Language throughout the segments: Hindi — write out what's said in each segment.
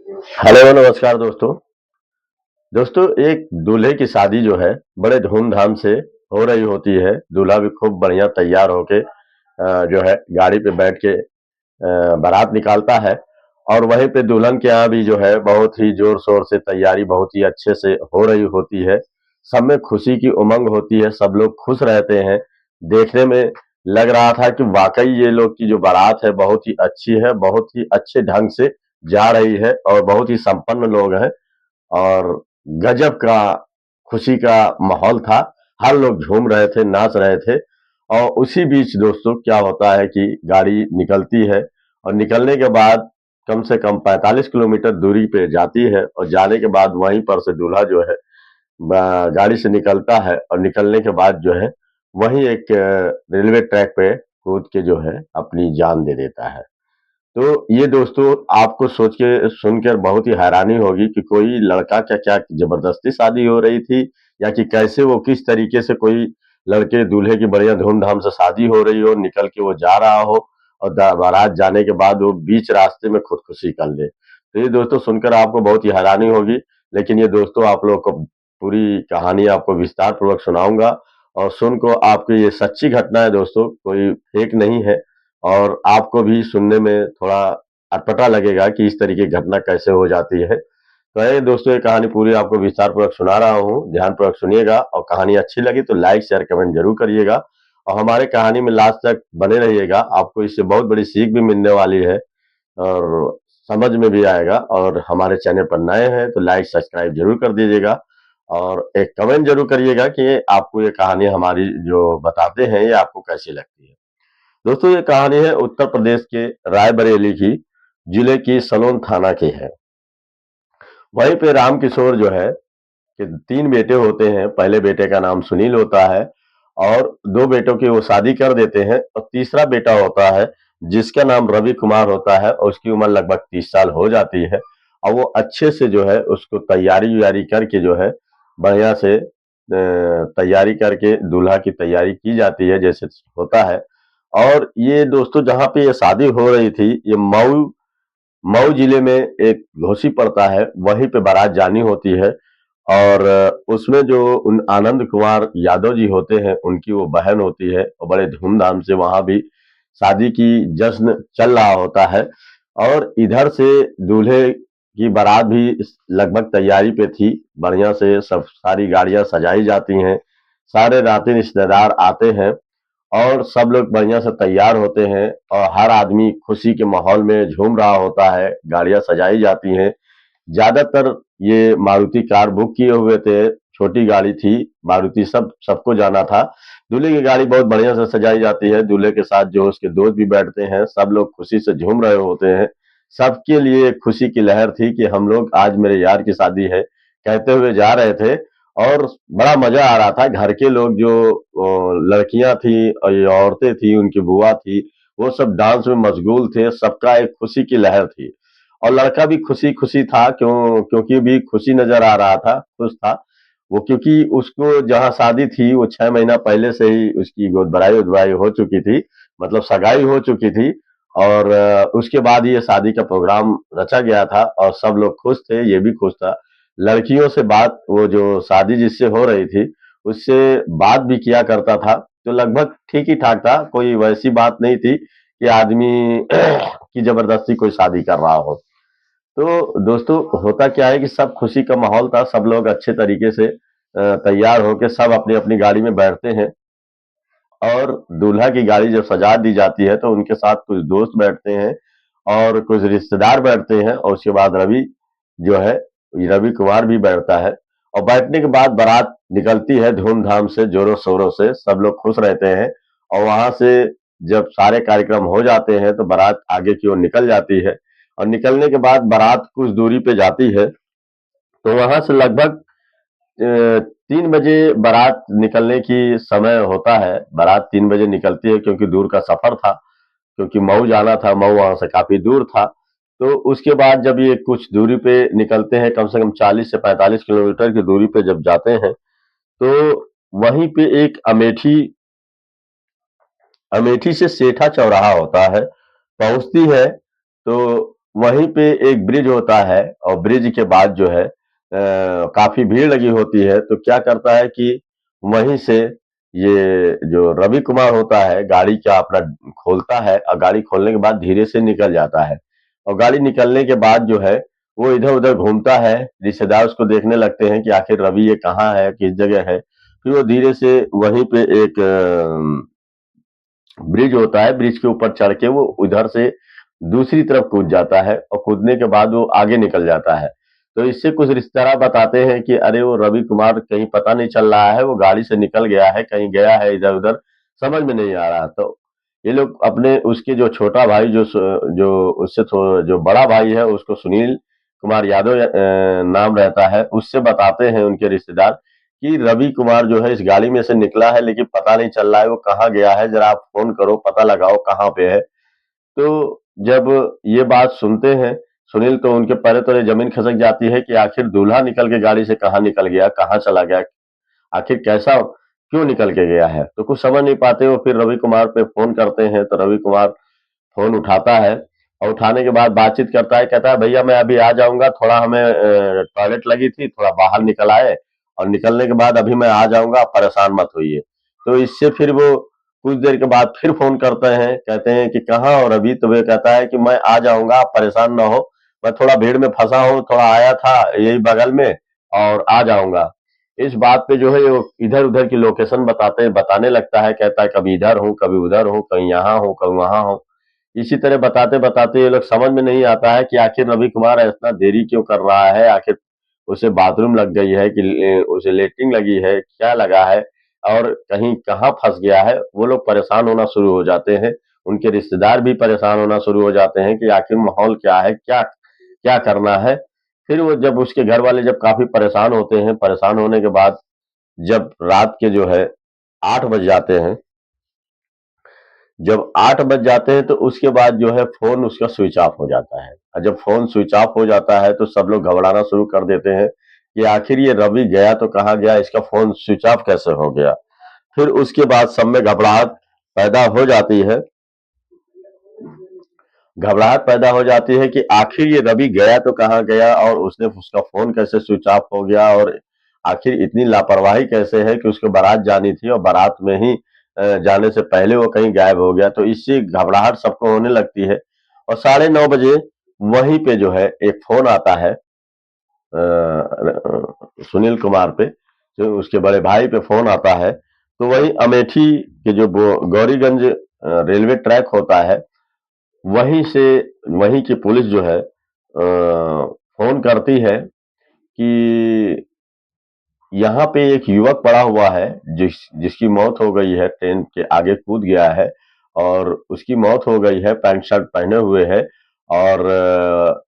हेलो नमस्कार दोस्तों। दोस्तों एक दूल्हे की शादी जो है बड़े धूमधाम से हो रही होती है। दूल्हा भी खूब बढ़िया तैयार होके जो है गाड़ी पे बैठ के बारात निकालता है और वहीं पे दुल्हन के यहाँ भी जो है बहुत ही जोर शोर से तैयारी बहुत ही अच्छे से हो रही होती है। सब में खुशी की उमंग होती है, सब लोग खुश रहते हैं। देखने में लग रहा था कि वाकई ये लोग की जो बारात है बहुत ही अच्छी है, बहुत ही अच्छे ढंग से जा रही है और बहुत ही संपन्न लोग हैं और गजब का खुशी का माहौल था। हर लोग झूम रहे थे, नाच रहे थे और उसी बीच दोस्तों क्या होता है कि गाड़ी निकलती है और निकलने के बाद कम से कम 45 किलोमीटर दूरी पे जाती है और जाने के बाद वहीं पर से दूल्हा जो है गाड़ी से निकलता है और निकलने के बाद जो है वहीं एक रेलवे ट्रैक पे कूद के जो है अपनी जान दे देता है। तो ये दोस्तों आपको सोच के सुनकर बहुत ही हैरानी होगी कि कोई लड़का क्या जबरदस्ती शादी हो रही थी या कि कैसे वो किस तरीके से कोई लड़के दूल्हे की बढ़िया धूमधाम से शादी हो रही हो, निकल के वो जा रहा हो और बारात जाने के बाद वो बीच रास्ते में खुदकुशी कर ले। तो ये दोस्तों सुनकर आपको बहुत ही हैरानी होगी, लेकिन ये दोस्तों आप लोगों को पूरी कहानी आपको विस्तार पूर्वक सुनाऊंगा और सुन को आपकी ये सच्ची घटना है दोस्तों, कोई फेक नहीं है और आपको भी सुनने में थोड़ा अटपटा लगेगा कि इस तरीके की घटना कैसे हो जाती है। तो ये दोस्तों ये कहानी पूरी आपको विस्तार पूर्वक सुना रहा हूँ, ध्यान पूर्वक सुनिएगा और कहानी अच्छी लगी तो लाइक शेयर कमेंट जरूर करिएगा और हमारे कहानी में लास्ट तक बने रहिएगा। आपको इससे बहुत बड़ी सीख भी मिलने वाली है और समझ में भी आएगा और हमारे चैनल पर नए हैं तो लाइक सब्सक्राइब जरूर कर दीजिएगा और एक कमेंट जरूर करिएगा कि आपको ये कहानी हमारी जो बताते हैं ये आपको कैसी लगती है। दोस्तों ये कहानी है उत्तर प्रदेश के रायबरेली की, जिले की सलोन थाना की है। वहीं पे राम किशोर जो है कि 3 बेटे होते हैं। पहले बेटे का नाम सुनील होता है और 2 बेटों की वो शादी कर देते हैं और तीसरा बेटा होता है जिसका नाम रवि कुमार होता है और उसकी उम्र लगभग 30 साल हो जाती है और वो अच्छे से जो है उसको तैयारी-वैयारी करके जो है बढ़िया से तैयारी करके दूल्हा की तैयारी की जाती है जैसे होता है। और ये दोस्तों जहाँ पे ये शादी हो रही थी, ये मऊ मऊ जिले में एक घोसी पड़ता है, वहीं पे बारात जानी होती है और उसमें जो उन आनंद कुमार यादव जी होते हैं, उनकी वो बहन होती है और बड़े धूमधाम से वहाँ भी शादी की जश्न चल रहा होता है और इधर से दूल्हे की बारात भी लगभग तैयारी पे थी। बढ़िया से सब सारी गाड़ियां सजाई जाती हैं, सारे नाते रिश्तेदार आते हैं और सब लोग बढ़िया से तैयार होते हैं और हर आदमी खुशी के माहौल में झूम रहा होता है, गाड़ियां सजाई जाती हैं। ज्यादातर ये मारुति कार बुक किए हुए थे, छोटी गाड़ी थी मारुति, सबको जाना था। दूल्हे की गाड़ी बहुत बढ़िया से सजाई जाती है, दूल्हे के साथ जो उसके दोस्त भी बैठते हैं, सब लोग खुशी से झूम रहे होते हैं। सबके लिए खुशी की लहर थी कि हम लोग आज मेरे यार की शादी है कहते हुए जा रहे थे और बड़ा मजा आ रहा था। घर के लोग जो लड़कियां थी और ये औरतें थी, उनकी बुआ थी, वो सब डांस में मशगूल थे, सबका एक खुशी की लहर थी और लड़का भी खुशी खुशी था क्योंकि भी खुशी नजर आ रहा था, खुश था वो, क्योंकि उसको जहाँ शादी थी वो 6 महीना पहले से ही उसकी गोदभराई उदभराई हो चुकी थी, मतलब सगाई हो चुकी थी और उसके बाद ये शादी का प्रोग्राम रचा गया था और सब लोग खुश थे, ये भी खुश था। लड़कियों से बात, वो जो शादी जिससे हो रही थी उससे बात भी किया करता था, तो लगभग ठीक ही ठाक था, कोई वैसी बात नहीं थी कि आदमी की जबरदस्ती कोई शादी कर रहा हो। तो दोस्तों होता क्या है कि सब खुशी का माहौल था, सब लोग अच्छे तरीके से तैयार होके सब अपनी अपनी गाड़ी में बैठते हैं और दूल्हा की गाड़ी जब सजा दी जाती है तो उनके साथ कुछ दोस्त बैठते हैं और कुछ रिश्तेदार बैठते हैं और उसके बाद रवि जो है, रवि कुमार भी बैठता है और बैठने के बाद बारात निकलती है धूमधाम से, जोरों शोरों से, सब लोग खुश रहते हैं और वहां से जब सारे कार्यक्रम हो जाते हैं तो बारात आगे की ओर निकल जाती है और निकलने के बाद बारात कुछ दूरी पे जाती है तो वहां से लगभग 3 बजे बारात निकलने की समय होता है। बारात 3 बजे निकलती है क्योंकि दूर का सफर था, क्योंकि मऊ जाना था, मऊ वहां से काफी दूर था। तो उसके बाद जब ये कुछ दूरी पे निकलते हैं, कम से कम 40 से 45 किलोमीटर की दूरी पे जब जाते हैं तो वहीं पे एक अमेठी अमेठी से सेठा चौराहा होता है, पहुंचती है तो वहीं पे एक ब्रिज होता है और ब्रिज के बाद जो है काफी भीड़ लगी होती है, तो क्या करता है कि वहीं से ये जो रवि कुमार होता है गाड़ी का अपना खोलता है और गाड़ी खोलने के बाद धीरे से निकल जाता है। और गाड़ी निकलने के बाद जो है वो इधर उधर घूमता है, रिश्तेदार उसको देखने लगते हैं कि आखिर रवि ये कहाँ है, किस जगह है। फिर वो धीरे से वहीं पे एक ब्रिज होता है, ब्रिज के ऊपर चढ़ के वो उधर से दूसरी तरफ कूद जाता है और कूदने के बाद वो आगे निकल जाता है। तो इससे कुछ रिश्तेदार बताते हैं कि अरे वो रवि कुमार कहीं पता नहीं चल रहा है, वो गाड़ी से निकल गया है, कहीं गया है इधर उधर, समझ में नहीं आ रहा। तो ये लोग अपने उसके जो छोटा भाई जो उससे जो बड़ा भाई है उसको सुनील कुमार यादव नाम रहता है, उससे बताते हैं उनके रिश्तेदार कि रवि कुमार जो है इस गाड़ी में से निकला है लेकिन पता नहीं चल रहा है वो कहाँ गया है, जरा आप फोन करो पता लगाओ कहाँ पे है। तो जब ये बात सुनते हैं सुनील, तो उनके पैरों तले जमीन खिसक जाती है कि आखिर दूल्हा निकल के गाड़ी से कहाँ निकल गया, कहाँ चला गया, आखिर कैसा क्यों निकल के गया है। तो कुछ समझ नहीं पाते, वो फिर रवि कुमार पे फोन करते हैं तो रवि कुमार फोन उठाता है और उठाने के बाद बातचीत करता है, कहता है भैया मैं अभी आ जाऊंगा, थोड़ा हमें टॉयलेट लगी थी, थोड़ा बाहर निकल आए और निकलने के बाद अभी मैं आ जाऊंगा, आप परेशान मत होइए। तो इससे फिर वो कुछ देर के बाद फिर फोन करते हैं, कहते हैं कि कहाँ और अभी, तो वे कहता है कि मैं आ जाऊंगा, आप परेशान ना हो, मैं थोड़ा भीड़ में फंसा हूँ, थोड़ा आया था यही बगल में और आ जाऊंगा। इस बात पे जो है वो इधर उधर की लोकेशन बताने लगता है, कहता है कभी इधर हूँ कभी उधर हूँ, कहीं यहाँ हूँ कहीं वहां हूँ। इसी तरह बताते बताते ये लोग समझ में नहीं आता है कि आखिर रवि कुमार इतना देरी क्यों कर रहा है, आखिर उसे बाथरूम लग गई है कि उसे लेटरिन लगी है, क्या लगा है और कहीं कहाँ फंस गया है। वो लोग परेशान होना शुरू हो जाते हैं, उनके रिश्तेदार भी परेशान होना शुरू हो जाते हैं कि आखिर माहौल क्या है, क्या क्या करना है। फिर वो जब उसके घर वाले जब काफी परेशान होते हैं, परेशान होने के बाद जब रात के जो है 8 बज जाते हैं, जब 8 बज जाते हैं तो उसके बाद जो है फ़ोन उसका स्विच ऑफ हो जाता है और जब फ़ोन स्विच ऑफ हो जाता है तो सब लोग घबराना शुरू कर देते हैं कि आखिर ये रवि गया तो कहाँ गया, इसका फ़ोन स्विच ऑफ कैसे हो गया। फिर उसके बाद सब में घबराहट पैदा हो जाती है कि आखिर ये रवि गया तो कहाँ गया और उसने उसका फ़ोन कैसे स्विच ऑफ हो गया और आखिर इतनी लापरवाही कैसे है कि उसको बारात जानी थी और बारात में ही जाने से पहले वो कहीं गायब हो गया। तो इससे घबराहट सबको होने लगती है और 9:30 बजे वहीं पे जो है एक फ़ोन आता है सुनील कुमार पे, जो उसके बड़े भाई पे फ़ोन आता है। तो वही अमेठी के जो गौरीगंज रेलवे ट्रैक होता है, वहीं से वहीं की पुलिस जो है फोन करती है कि यहाँ पे एक युवक पड़ा हुआ है जिसकी मौत हो गई है, ट्रेन के आगे कूद गया है और उसकी मौत हो गई है, पैंट शर्ट पहने हुए है और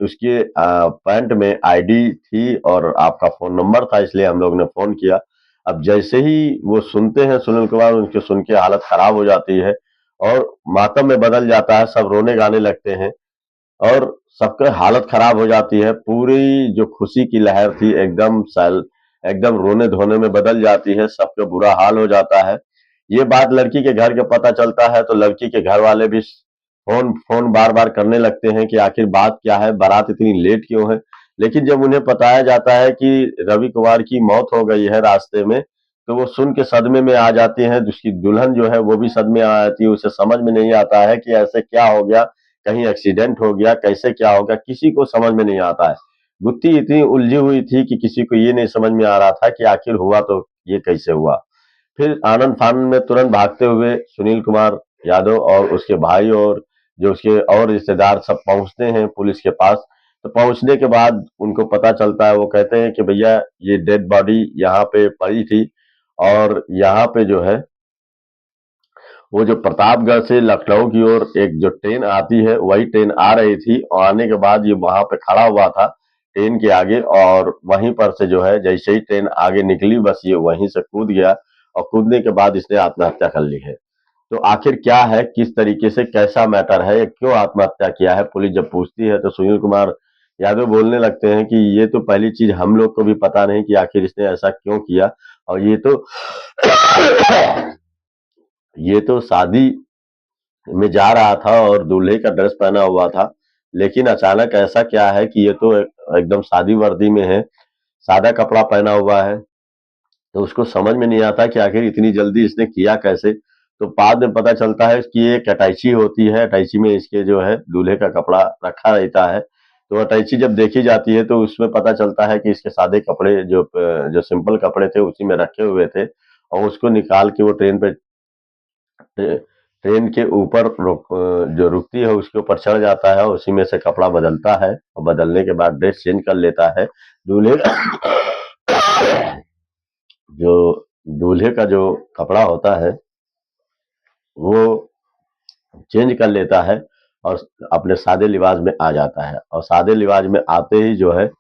उसके पैंट में आईडी थी और आपका फोन नंबर था, इसलिए हम लोग ने फोन किया। अब जैसे ही वो सुनते हैं सुनील कुमार, उनके सुन के हालत खराब हो जाती है और मातम में बदल जाता है, सब रोने गाने लगते हैं और सबके हालत खराब हो जाती है। पूरी जो खुशी की लहर थी एकदम रोने धोने में बदल जाती है, सबका बुरा हाल हो जाता है। ये बात लड़की के घर के पता चलता है तो लड़की के घर वाले भी फोन फोन बार बार करने लगते हैं कि आखिर बात क्या है, बारात इतनी लेट क्यों है। लेकिन जब उन्हें बताया जाता है कि रवि कुमार की मौत हो गई है रास्ते में, तो वो सुन के सदमे में आ जाती है, उसकी दुल्हन जो है वो भी सदमे में आ जाती है, उसे समझ में नहीं आता है कि ऐसे क्या हो गया, कहीं एक्सीडेंट हो गया, कैसे क्या हो गया, किसी को समझ में नहीं आता है। गुत्थी इतनी उलझी हुई थी कि किसी को ये नहीं समझ में आ रहा था कि आखिर हुआ तो ये कैसे हुआ। फिर आनंद फानंद में तुरंत भागते हुए सुनील कुमार यादव और उसके भाई और जो उसके और रिश्तेदार सब पहुंचते हैं पुलिस के पास। तो पहुंचने के बाद उनको पता चलता है, वो कहते हैं कि भैया ये डेड बॉडी यहाँ पे पड़ी थी और यहाँ पे जो है वो जो प्रतापगढ़ से लखनऊ की ओर एक जो ट्रेन आती है वही ट्रेन आ रही थी और आने के बाद ये वहां पे खड़ा हुआ था ट्रेन के आगे और वहीं पर से जो है जैसे ही ट्रेन आगे निकली बस ये वहीं से कूद गया और कूदने के बाद इसने आत्महत्या कर ली है। तो आखिर क्या है, किस तरीके से कैसा मैटर है, ये क्यों आत्महत्या किया है, पुलिस जब पूछती है तो सुनील कुमार यादव बोलने लगते हैं कि ये तो पहली चीज हम लोग को भी पता नहीं कि आखिर इसने ऐसा क्यों किया और ये तो शादी में जा रहा था और दूल्हे का ड्रेस पहना हुआ था, लेकिन अचानक ऐसा क्या है कि ये तो एकदम सादी वर्दी में है, सादा कपड़ा पहना हुआ है। तो उसको समझ में नहीं आता कि आखिर इतनी जल्दी इसने किया कैसे। तो बाद में पता चलता है कि ये एक अटैची होती है, अटैची में इसके जो है दूल्हे का कपड़ा रखा रहता है। तो अटैची जब देखी जाती है तो उसमें पता चलता है कि इसके सादे कपड़े जो सिंपल कपड़े थे उसी में रखे हुए थे, और उसको निकाल के वो ट्रेन के ऊपर जो रुकती है उसके ऊपर चढ़ जाता है, और उसी में से कपड़ा बदलता है, और बदलने के बाद ड्रेस चेंज कर लेता है। दूल्हे जो दूल्हे का जो कपड़ा होता है वो चेंज कर लेता है, और अपने सादे लिबास में आ जाता है, और सादे लिबास में आते ही जो है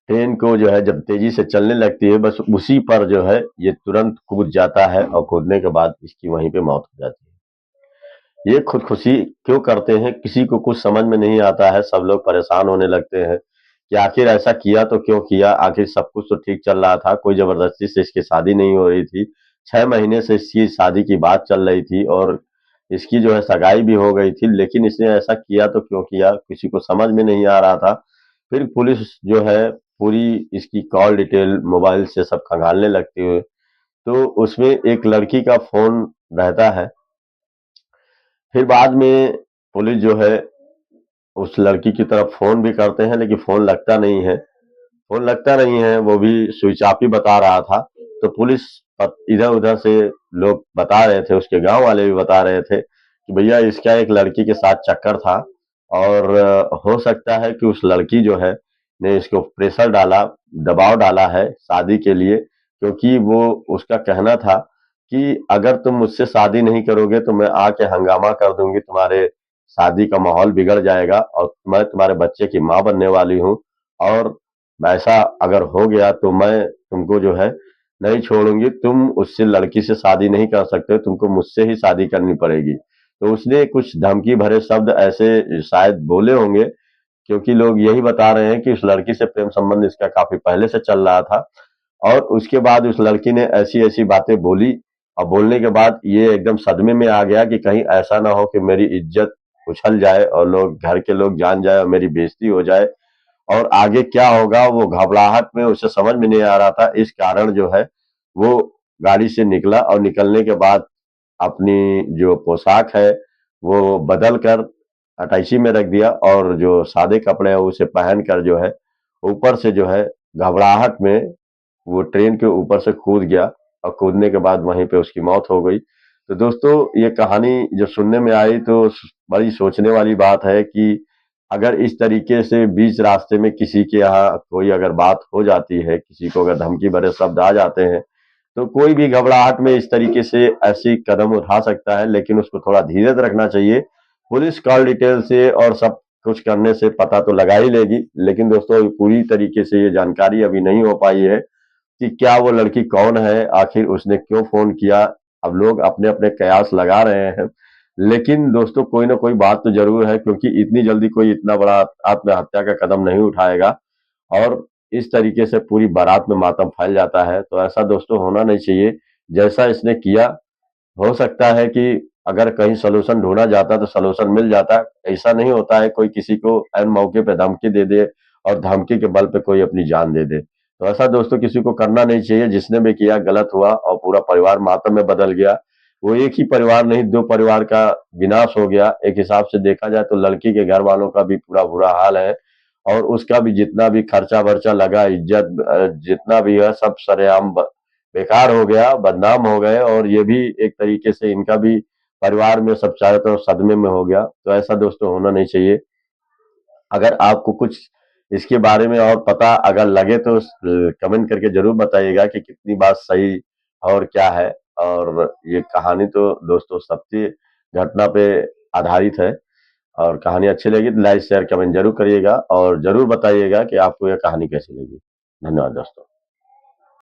ट्रेन को जो है जब तेजी से चलने लगती है, बस उसी पर जो है ये तुरंत कूद जाता है, और कूदने के बाद इसकी वहीं पे मौत हो जाती है। ये खुदकुशी क्यों करते हैं, किसी को कुछ समझ में नहीं आता है। सब लोग परेशान होने लगते हैं कि आखिर ऐसा किया तो क्यों किया, आखिर सब कुछ तो ठीक चल रहा था, कोई जबरदस्ती से इसकी शादी नहीं हो रही थी। 6 महीने से इसकी शादी की बात चल रही थी, और इसकी जो है सगाई भी हो गई थी, लेकिन इसने ऐसा किया तो क्यों किया, किसी को समझ में नहीं आ रहा था। फिर पुलिस जो है पूरी इसकी कॉल डिटेल मोबाइल से सब खंगालने लगती है, तो उसमें एक लड़की का फोन रहता है। फिर बाद में पुलिस जो है उस लड़की की तरफ फोन भी करते हैं, लेकिन फोन लगता नहीं है। फोन लगता नहीं है, वो भी स्विच ऑफ ही बता रहा था। तो पुलिस इधर उधर से लोग बता रहे थे, उसके गांव वाले भी बता रहे थे कि भैया इसका एक लड़की के साथ चक्कर था, और हो सकता है कि उस लड़की जो है ने इसको प्रेशर डाला, दबाव डाला है शादी के लिए, क्योंकि वो उसका कहना था कि अगर तुम मुझसे शादी नहीं करोगे तो मैं आके हंगामा कर दूंगी, तुम्हारे शादी का माहौल बिगड़ जाएगा, और मैं तुम्हारे बच्चे की माँ बनने वाली हूँ, और ऐसा अगर हो गया तो मैं तुमको जो है नहीं छोड़ूंगी, तुम उससे लड़की से शादी नहीं कर सकते, तुमको मुझसे ही शादी करनी पड़ेगी। तो उसने कुछ धमकी भरे शब्द ऐसे शायद बोले होंगे, क्योंकि लोग यही बता रहे हैं कि उस लड़की से प्रेम संबंध इसका काफी पहले से चल रहा था, और उसके बाद उस लड़की ने ऐसी ऐसी बातें बोली, और बोलने के बाद ये एकदम सदमे में आ गया कि कहीं ऐसा ना हो कि मेरी इज्जत उछल जाए, और लोग घर के लोग जान जाए, और मेरी बेइज्जती हो जाए, और आगे क्या होगा वो घबराहट में उसे समझ में नहीं आ रहा था। इस कारण जो है वो गाड़ी से निकला, और निकलने के बाद अपनी जो पोशाक है वो बदल कर अटैची में रख दिया, और जो सादे कपड़े हैं उसे पहन कर जो है ऊपर से जो है घबराहट में वो ट्रेन के ऊपर से कूद गया, और कूदने के बाद वहीं पे उसकी मौत हो गई। तो दोस्तों ये कहानी जब सुनने में आई तो बड़ी सोचने वाली बात है कि अगर इस तरीके से बीच रास्ते में किसी के यहाँ कोई अगर बात हो जाती है, किसी को अगर धमकी भरे शब्द आ जाते हैं, तो कोई भी घबराहट में इस तरीके से ऐसी कदम उठा सकता है, लेकिन उसको थोड़ा धीरज रखना चाहिए। पुलिस कॉल डिटेल से और सब कुछ करने से पता तो लगा ही लेगी, लेकिन दोस्तों पूरी तरीके से ये जानकारी अभी नहीं हो पाई है कि क्या वो लड़की कौन है, आखिर उसने क्यों फोन किया। अब लोग अपने अपने कयास लगा रहे हैं, लेकिन दोस्तों कोई ना कोई बात तो जरूर है, क्योंकि इतनी जल्दी कोई इतना बड़ा आत्महत्या का कदम नहीं उठाएगा, और इस तरीके से पूरी बारात में मातम फैल जाता है। तो ऐसा दोस्तों होना नहीं चाहिए जैसा इसने किया। हो सकता है कि अगर कहीं सॉल्यूशन ढूंढा जाता तो सॉल्यूशन मिल जाता। ऐसा नहीं होता है कोई किसी को ऐन मौके पे धमकी दे दे, और धमकी के बल पे कोई अपनी जान दे दे। तो ऐसा दोस्तों किसी को करना नहीं चाहिए। जिसने भी किया गलत हुआ, और पूरा परिवार मातम में बदल गया। वो एक ही परिवार नहीं, दो परिवार का विनाश हो गया। एक हिसाब से देखा जाए तो लड़की के घर वालों का भी पूरा बुरा हाल है, और उसका भी जितना भी खर्चा वर्चा लगा, इज्जत जितना भी है सब सरेआम बेकार हो गया, बदनाम हो गए, और ये भी एक तरीके से इनका भी परिवार में सब चारों तरफ सदमे में हो गया। तो ऐसा दोस्तों होना नहीं चाहिए। अगर आपको कुछ इसके बारे में और पता अगर लगे तो कमेंट करके जरूर बताइएगा कि कितनी बात सही और क्या है। और ये कहानी तो दोस्तों सत्य घटना पे आधारित है, और कहानी अच्छी लगी तो लाइक शेयर कमेंट जरूर करिएगा, और जरूर बताइएगा कि आपको यह कहानी कैसी लगी। धन्यवाद दोस्तों।